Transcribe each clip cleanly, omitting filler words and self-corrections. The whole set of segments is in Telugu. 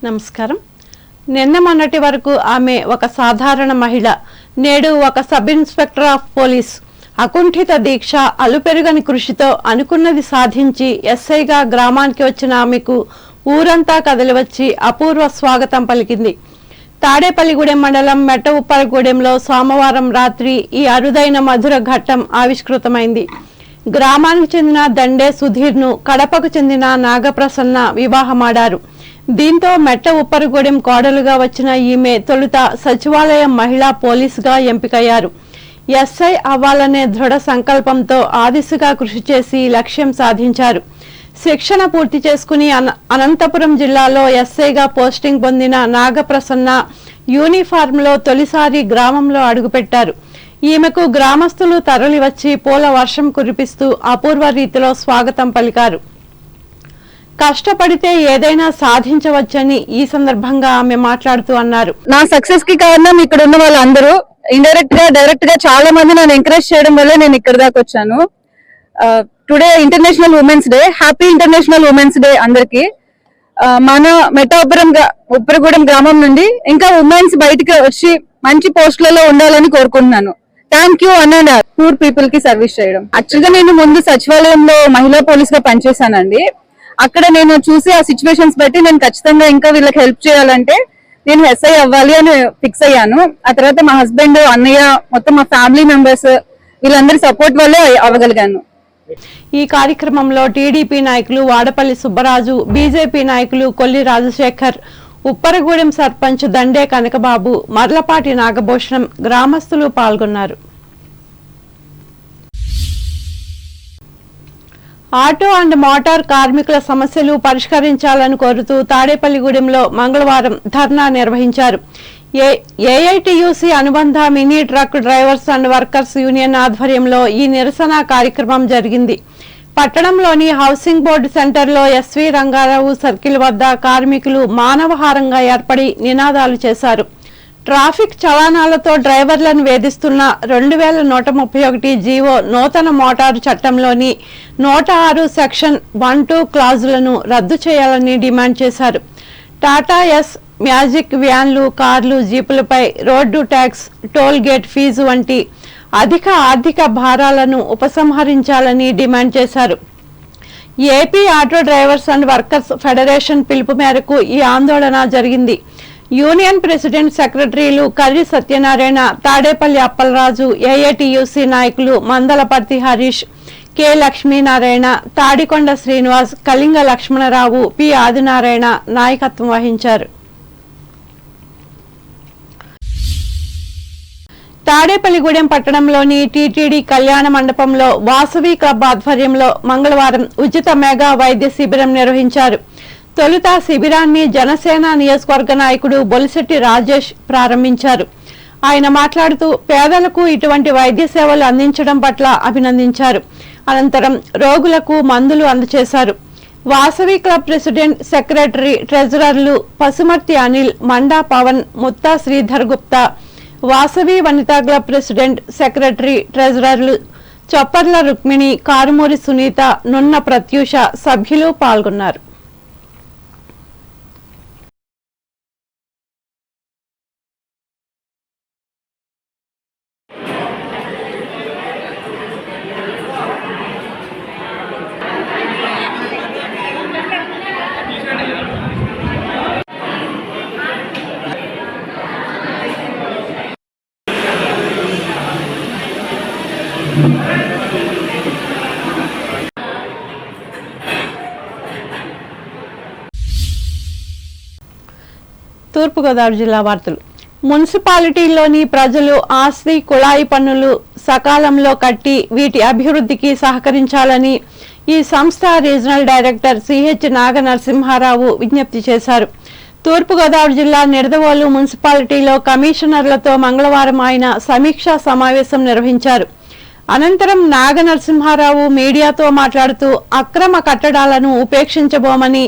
నమస్కారం. నిన్న మొన్నటి వరకు ఆమె ఒక సాధారణ మహిళ, నేడు ఒక సబ్ ఇన్స్పెక్టర్ ఆఫ్ పోలీస్. అకుంఠిత దీక్ష, అలుపెరుగని కృషితో అనుకున్నది సాధించి ఎస్ఐగా గ్రామానికి వచ్చిన ఆమెకు ఊరంతా కదలివచ్చి అపూర్వ స్వాగతం పలికింది. తాడేపల్లిగూడెం మండలం మెట్టఉప్పరగూడెంలో సోమవారం రాత్రి ఈ అరుదైన మధుర ఘట్టం ఆవిష్కృతమైంది. గ్రామానికి చెందిన దండే సుధీర్ను కడపకు చెందిన నాగప్రసన్న వివాహమాడారు. దీంతో మెట్టఉప్పరగూడెం కోడలుగా వచ్చిన ఈమె తొలుత సచివాలయం మహిళా పోలీసుగా ఎంపికయ్యారు. ఎస్ఐ అవ్వాలనే దృఢ సంకల్పంతో ఆ దిశగా కృషి చేసి లక్ష్యం సాధించారు. శిక్షణ పూర్తి చేసుకుని అనంతపురం జిల్లాలో ఎస్ఐగా పోస్టింగ్ పొందిన నాగప్రసన్న యూనిఫారంలో తొలిసారి గ్రామంలో అడుగుపెట్టారు. ఈమెకు గ్రామస్తులు తరలివచ్చి పూల వర్షం కురిపిస్తూ అపూర్వ రీతిలో స్వాగతం పలికారు. కష్టపడితే ఏదైనా సాధించవచ్చని ఈ సందర్భంగా ఆమె మాట్లాడుతూ అన్నారు. నా సక్సెస్ కి కారణం ఇక్కడ ఉన్న వాళ్ళందరూ ఇండైరెక్ట్ గా డైరెక్ట్ గా చాలా మంది నన్ను ఎంకరేజ్ చేయడం వల్ల నేను ఇక్కడ దాకా వచ్చాను. Today international women's day. Happy international women's day అందరికి. మన ఉప్పరగూడెం గ్రామం నుండి ఇంకా ఉమెన్స్ బయటకు వచ్చి మంచి పోస్టులలో ఉండాలని కోరుకుంటున్నాను. థ్యాంక్ యూ అన్న పూర్ పీపుల్ కి సర్వీస్ చేయడం. యాక్చువల్ గా నేను ముందు సచివాలయంలో మహిళా పోలీస్ గా పనిచేశానండి. అక్కడ నేను చూసి ఆ సిచ్యువేషన్స్ బట్టి నేను ఖచ్చితంగా ఇంకా వీళ్ళకి హెల్ప్ చేయాలంటే నేను ఎస్ఐ అవ్వాలి అని ఫిక్స్ అయ్యాను. ఆ తర్వాత మా హస్బెండ్, అన్నయ్య, మొత్తం మా ఫ్యామిలీ మెంబర్స్ వీళ్ళందరి సపోర్ట్ వల్లే అవ్వగలిగాను. ఈ కార్యక్రమంలో టీడీపీ నాయకులు వాడపల్లి సుబ్బరాజు, బీజేపీ నాయకులు కొల్లి రాజశేఖర్, ఉప్పరగూడెం సర్పంచ్ దండే కనకబాబు, మర్లపాటి నాగభూషణం, గ్రామస్తులు పాల్గొన్నారు. ఆటో అండ్ మోటార్ కార్మికుల సమస్యలు పరిష్కరించాలని కోరుతూ తాడేపల్లిగూడెంలో మంగళవారం ధర్నా నిర్వహించారు. ఏఐటియుసి అనుబంధ mini truck drivers and workers union ఆధ్వర్యంలో ఈ నిరసన కార్యక్రమం జరిగింది. పట్టణంలోని హౌసింగ్ బోర్డు సెంటర్లో ఎస్వి రంగారావు సర్కిల్ వద్ద కార్మికులు మానవహారంగా ఏర్పడి నినాదాలు చేశారు. ట్రాఫిక్ చలానాలతో డ్రైవర్లను వేధిస్తున్న 2131 జీవో నూతన మోటారు చట్టంలోని 106 సెక్షన్ 1-2 క్లాజులను రద్దు చేయాలని డిమాండ్ చేశారు. టాటా ఎస్ మ్యాజిక్ వ్యాన్లు, కార్లు, జీపులపై road tax, toll gate fee వంటి అధిక ఆర్థిక భారాలను ఉపసంహరించాలని డిమాండ్ చేశారు. AP auto drivers and workers federation పిలుపు మేరకు ఈ ఆందోళన జరిగింది. యూనియన్ ప్రెసిడెంట్, సెక్రటరీలు కర్రి సత్యనారాయణ, తాడేపల్లి అప్పలరాజు, ఏఐటియుసి నాయకులు మందలపర్తి హరీష్, కె లక్ష్మీనారాయణ, తాడికొండ శ్రీనివాస్, కళింగ లక్ష్మణరావు, పి ఆదినారాయణ నాయకత్వం వహించారు. తాడేపల్లిగూడెం పట్టణంలోని టీటీడీ కళ్యాణ మండపంలో వాసవి క్లబ్ ఆధ్వర్యంలో మంగళవారం ఉచిత మెగా వైద్య శిబిరం నిర్వహించారు. తొలుత శిబిరాన్ని జనసేన నియోజకవర్గ నాయకుడు బొలిశెట్టి రాజేష్ ప్రారంభించారు. ఆయన మాట్లాడుతూ పేదలకు ఇటువంటి వైద్య సేవలు అందించడం పట్ల అభినందించారు. అనంతరం రోగులకు మందులు అందజేశారు. వాసవి క్లబ్ ప్రెసిడెంట్, సెక్రటరీ, ట్రెజరర్లు Pasumarthi Anil, Manda Pavan, Mutta Sridhar Gupta, Vasavi Vanitha club president, secretary, ట్రెజరర్లు చొప్పర్ల రుక్మిణి, కారుమూరి సునీత, నున్న ప్రత్యూష సభ్యులు పాల్గొన్నారు. తూర్పుగోదావరి జిల్లా వార్తలు. మున్సిపాలిటీల్లోని ప్రజలు ఆస్తి, కుళాయి పన్నులు సకాలంలో కట్టి వీటి అభివృద్ధికి సహకరించాలని ఈ సంస్థ రీజనల్ డైరెక్టర్ సిహెచ్ నాగనరసింహారావు విజ్ఞప్తి చేశారు. తూర్పుగోదావరి జిల్లా నిడదవోలు మున్సిపాలిటీలో కమిషనర్లతో మంగళవారం ఆయన సమీక్షా సమావేశం నిర్వహించారు. అనంతరం నాగనరసింహారావు మీడియాతో మాట్లాడుతూ అక్రమ కట్టడాలను ఉపేక్షించబోమని,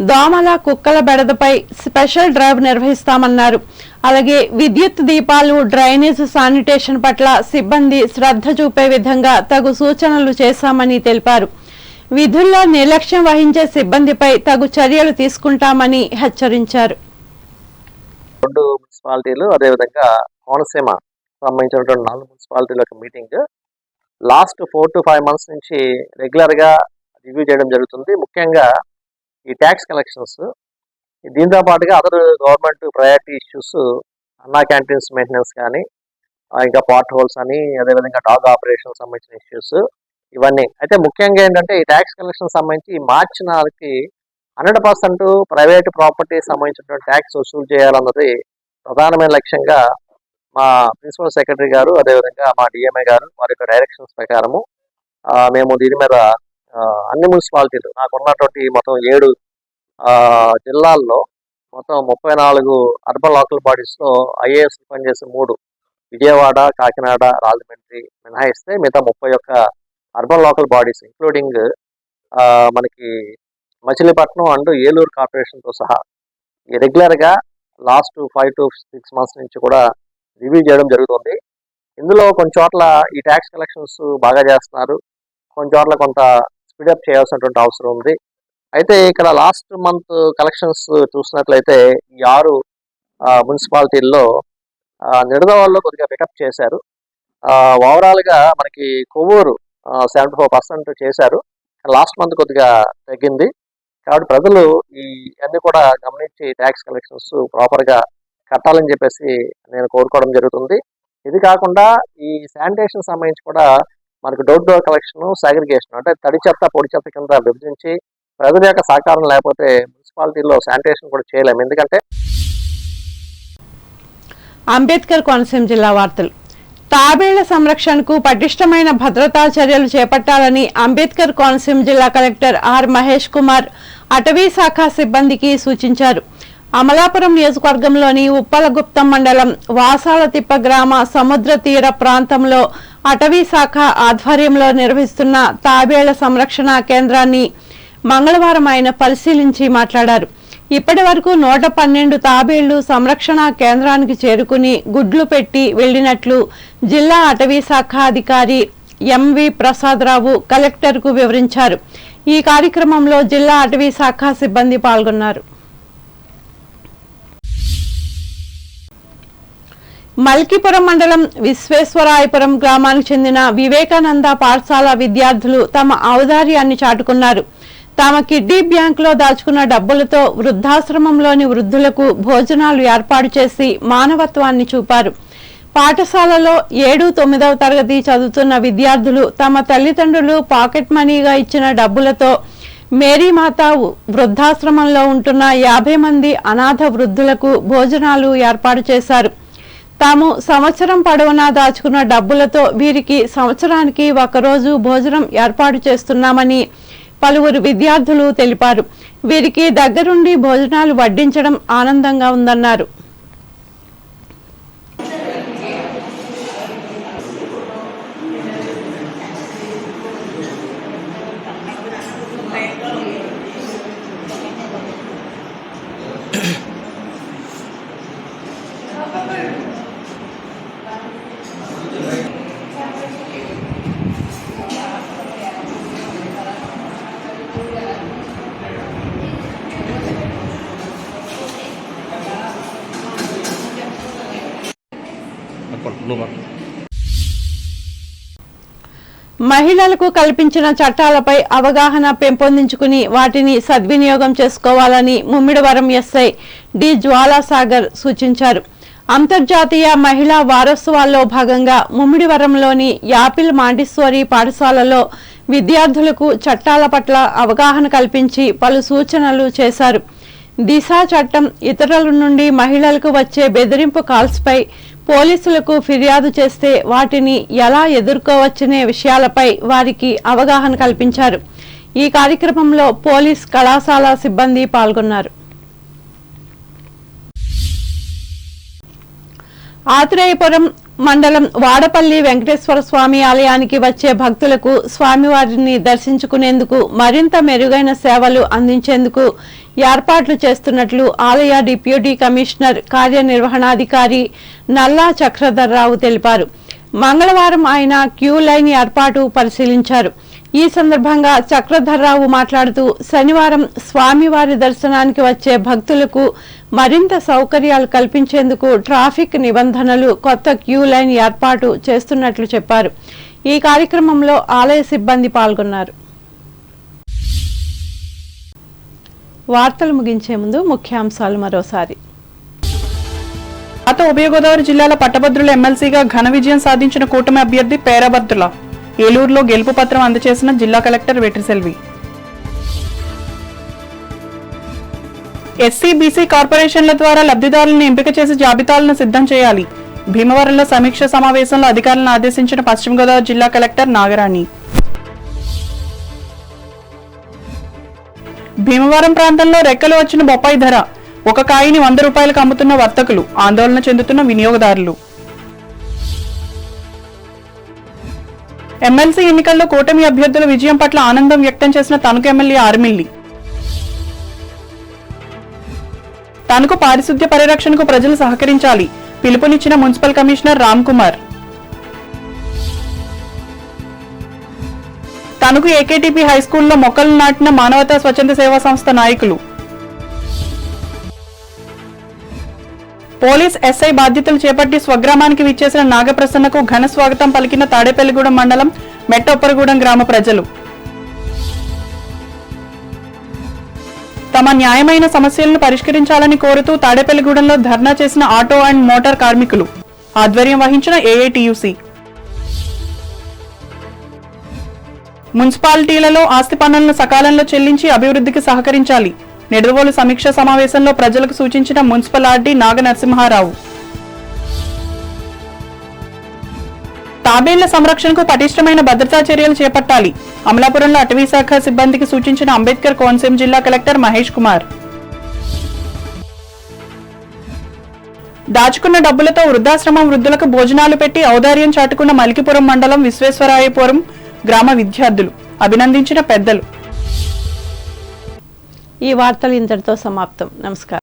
దోమల, కుక్కల బెడదపై స్పెషల్ డ్రైవ్ నిర్వహిస్తామన్నారు. అలాగే విద్యుత్ దీపాలు, డ్రైనేజ్, శానిటేషన్ పట్ల సిబ్బంది శ్రద్ధ చూపే విధంగా తగు సూచనలు చేశామని తెలిపారు. విధుల్లో నిర్లక్ష్యం వహించే సిబ్బందిపై తగు చర్యలు తీసుకుంటామని హెచ్చరించారు. 2 మున్సిపాలిటీలు అదేవిధంగా కోనసీమ సంబంధించినటువంటి 4 మున్సిపాలిటీల యొక్క మీటింగ్ లాస్ట్ 4 to 5 months నుంచి రెగ్యులర్గా రివ్యూ చేయడం జరుగుతుంది. ముఖ్యంగా ఈ ట్యాక్స్ కలెక్షన్స్, దీంతో పాటుగా అదర్ గవర్నమెంట్ ప్రయారిటీ ఇష్యూస్, అన్నా క్యాంటీన్స్ మెయింటెనెన్స్ కానీ, ఇంకా పార్ట్ హోల్స్ అని, అదేవిధంగా డాగ్ ఆపరేషన్ సంబంధించిన ఇష్యూస్ ఇవన్నీ. అయితే ముఖ్యంగా ఏంటంటే ఈ ట్యాక్స్ కలెక్షన్ సంబంధించి మార్చి 4కి 100% ప్రైవేట్ ప్రాపర్టీ సంబంధించినటువంటి ట్యాక్స్ వసూలు చేయాలన్నది ప్రధానమైన లక్ష్యంగా మా ప్రిన్సిపల్ సెక్రటరీ గారు, అదేవిధంగా మా డిఎంఏ గారు వారి యొక్క డైరెక్షన్స్ ప్రకారము మేము దీని మీద అన్ని మున్సిపాలిటీలు నాకున్నటువంటి మొత్తం 7 జిల్లాల్లో మొత్తం 34 అర్బన్ లోకల్ బాడీస్లో ఐఏఎస్ పనిచేసే 3 విజయవాడ, కాకినాడ, రాజమండ్రి మినహాయిస్తే మిగతా 31 అర్బన్ లోకల్ బాడీస్ ఇంక్లూడింగ్ మనకి మచిలీపట్నం అండ్ ఏలూరు కార్పొరేషన్తో సహా రెగ్యులర్గా లాస్ట్ 5 to 6 months నుంచి కూడా రివ్యూ చేయడం జరుగుతుంది. ఇందులో కొన్ని చోట్ల ఈ ట్యాక్స్ కలెక్షన్స్ బాగా చేస్తున్నారు, కొన్ని చోట్ల కొంత స్పీడప్ చేయాల్సినటువంటి అవసరం ఉంది. అయితే ఇక్కడ లాస్ట్ మంత్ కలెక్షన్స్ చూసినట్లయితే ఈ 6 మున్సిపాలిటీల్లో నిడదవోలులో కొద్దిగా పికప్ చేశారు. ఓవరాల్గా మనకి కొవ్వూరు 74% చేశారు, లాస్ట్ మంత్ కొద్దిగా తగ్గింది. కాబట్టి ప్రజలు ఈ అన్ని కూడా గమనించి ట్యాక్స్ కలెక్షన్స్ ప్రాపర్గా కట్టాలని చెప్పేసి నేను కోరుకోవడం జరుగుతుంది. ఇది కాకుండా ఈ శానిటేషన్ సంబంధించి కూడా మనకు డోర్ డోర్ కలెక్షన్, సాగ్రిగేషన్ అంటే తడి చెత్త పొడి చెత్త కింద విభజించి ప్రజల యొక్క సహకారం లేకపోతే మున్సిపాలిటీలో శానిటేషన్ కూడా చేయలేము. ఎందుకంటే అంబేద్కర్ కోనసీమ జిల్లా వార్తలు. తాబేళ్ల సంరక్షణకు పటిష్టమైన భద్రతా చర్యలు చేపట్టాలని అంబేద్కర్ కోనసీమ జిల్లా కలెక్టర్ ఆర్ మహేష్ కుమార్ అటవీ శాఖ సిబ్బందికి సూచించారు. అమలాపురం నియోజకవర్గంలోని ఉప్పలగుప్తం మండలం వాసాలతిప్ప గ్రామ సముద్ర తీర ప్రాంతంలో అటవీ శాఖ ఆధ్వర్యంలో నిర్వహిస్తున్న తాబేళ్ల సంరక్షణ కేంద్రాన్ని మంగళవారం ఆయన పరిశీలించి మాట్లాడారు. ఇప్పటి వరకు 112 తాబేళ్లు సంరక్షణ కేంద్రానికి చేరుకుని గుడ్లు పెట్టి వెళ్లినట్లు జిల్లా అటవీ శాఖ అధికారి ఎంవి ప్రసాదరావు కలెక్టర్కు వివరించారు. ఈ కార్యక్రమంలో జిల్లా అటవీ శాఖ సిబ్బంది పాల్గొన్నారు. మల్కీపురం మండలం విశ్వేశ్వరాయపురం గ్రామానికి చెందిన వివేకానంద పాఠశాల విద్యార్థులు తమ ఔదార్యాన్ని చాటుకున్నారు. తమ కిడ్నీ బ్యాంకులో దాచుకున్న డబ్బులతో వృద్ధాశ్రమంలోని వృద్ధులకు భోజనాలు ఏర్పాటు చేసి మానవత్వాన్ని చూపారు. పాఠశాలలో 7, 9వ తరగతి చదువుతున్న విద్యార్థులు తమ తల్లిదండ్రులు పాకెట్ మనీగా ఇచ్చిన డబ్బులతో మేరీమాత వృద్ధాశ్రమంలో ఉంటున్న 50 మంది అనాథ వృద్ధులకు భోజనాలు ఏర్పాటు చేశారు. తాము సంవత్సరం పొడవునా దాచుకున్న డబ్బులతో వీరికి సంవత్సరానికి 1 రోజు భోజనం ఏర్పాటు చేస్తున్నామని పలువురు విద్యార్థులు తెలిపారు. వీరికి దగ్గరుండి భోజనాలు వడ్డించడం ఆనందంగా ఉందన్నారు. మహిళలకు కల్పించిన చట్టాలపై అవగాహన పెంపొందించుకుని వాటిని సద్వినియోగం చేసుకోవాలని ముమ్మిడివరం ఎస్ఐ డి జ్వాలాసాగర్ సూచించారు. అంతర్జాతీయ మహిళా వారోత్సవాల్లో భాగంగా ముమ్మిడివరంలోని యాపిల్ మాంటిస్సోరీ పాఠశాలలో విద్యార్థులకు చట్టాల పట్ల అవగాహన కల్పించి పలు సూచనలు చేశారు. దిశ చట్టం, ఇతరుల నుండి మహిళలకు వచ్చే బెదిరింపు కాల్స్పై పోలీసులకు ఫిర్యాదు చేస్తే వాటిని ఎలా ఎదుర్కోవచ్చనే విషయాలపై వారికి అవగాహన కల్పించారు. ఈ కార్యక్రమంలో పోలీస్ కళాశాల సిబ్బంది పాల్గొన్నారు. ఆత్రేయపురం మండలం వాడపల్లి వెంకటేశ్వర స్వామి ఆలయానికి వచ్చే భక్తులకు స్వామివారిని దర్శించుకునేందుకు మరింత మెరుగైన సేవలు అందించేందుకు ఏర్పాట్లు చేస్తున్నట్లు ఆలయ డిప్యూటీ కమిషనర్ కార్యనిర్వహణాధికారి నల్లా చక్రధర్రావు తెలిపారు. మంగళవారం ఆయన క్యూ లైన్ ఏర్పాటు పరిశీలించారు. ఈ సందర్భంగా చక్రధర్రావు మాట్లాడుతూ శనివారం స్వామివారి దర్శనానికి వచ్చే భక్తులకు మరింత సౌకర్యాలు కల్పించేందుకు ట్రాఫిక్ నిబంధనలు, కొత్త క్యూ లైన్ ఏర్పాటు చేస్తున్నట్లు చెప్పారు. ఈ కార్యక్రమంలో ఆలయ సిబ్బంది పాల్గొన్నారు. వార్తలు ముగించే ముందు ముఖ్యాంశాలు మరోసారి. పాత ఉభయ గోదావరి జిల్లాల పట్టభద్రుల ఎమ్మెల్సీగా ఘన విజయం సాధించిన కూటమి అభ్యర్థి పేరాబర్తుల ఏలూరులో గెలుపు పత్రం అందజేసిన జిల్లా కలెక్టర్ వెట్రిసెల్వి. ఎస్సీ, బీసీ కార్పొరేషన్ల ద్వారా లబ్ధిదారులను ఎంపిక చేసి జాబితాలను సిద్ధం చేయాలి. భీమవరంలో సమీక్ష సమావేశంలో అధికారులను ఆదేశించిన పశ్చిమ గోదావరి జిల్లా కలెక్టర్ నాగరాణి. భీమవరం ప్రాంతంలో రెక్కలు వచ్చిన బొప్పాయి ధర, ఒక కాయని 100 రూపాయలకు అమ్ముతున్న వర్తకులు, ఆందోళన చెందుతున్న వినియోగదారులు. ఎమ్మెల్సీ ఎన్నికల్లో కూటమి అభ్యర్థుల విజయం పట్ల ఆనందం వ్యక్తం చేసిన తణుకు ఎమ్మెల్యే ఆర్మిల్లి. తణుకు పారిశుద్ధ్య పరిరక్షణకు ప్రజలు సహకరించాలి, పిలుపునిచ్చిన municipal commissioner Ram Kumar. Tanuku AKTP హైస్కూల్లో మొక్కలు నాటిన మానవతా స్వచ్ఛంద సేవా సంస్థ నాయకులు. పోలీస్ ఎస్ఐ బాధ్యతలు చేపట్టి స్వగ్రామానికి విచ్చేసిన నాగప్రసన్నకు ఘన స్వాగతం పలికిన తాడేపల్లిగూడెం మండలం మెట్టొప్పరగూడెం గ్రామ ప్రజలు. తమ న్యాయమైన సమస్యలను పరిష్కరించాలని కోరుతూ తాడేపల్లిగూడెంలో ధర్నా చేసిన ఆటో అండ్ మోటార్ కార్మికులు. ఆధ్వర్యం వహించిన ఏఐటియుసి. మున్సిపాలిటీలలో ఆస్తి పన్నులను సకాలంలో చెల్లించి అభివృద్ధికి సహకరించాలి. నిడదవోలు సమీక్ష సమావేశంలో ప్రజలకు సూచించిన మున్సిపల్ ఆర్డీ నాగ నరసింహారావు. తాబేళ్ల సంరక్షణకు పటిష్టమైన భద్రతా చర్యలు చేపట్టాలి. అమలాపురంలో అటవీ శాఖ సిబ్బందికి సూచించిన అంబేద్కర్ కోనసీమ జిల్లా కలెక్టర్ మహేష్ కుమార్. దాచుకున్న డబ్బులతో వృద్ధాశ్రమం వృద్ధులకు భోజనాలు పెట్టి ఔదార్యం చాటుకున్న మలికిపురం మండలం విశ్వేశ్వరాయపురం గ్రామ విద్యార్థులు. అభినందించిన పెద్దలు. ఈ వార్తలు ఇంతటితో సమాప్తం. నమస్కారం.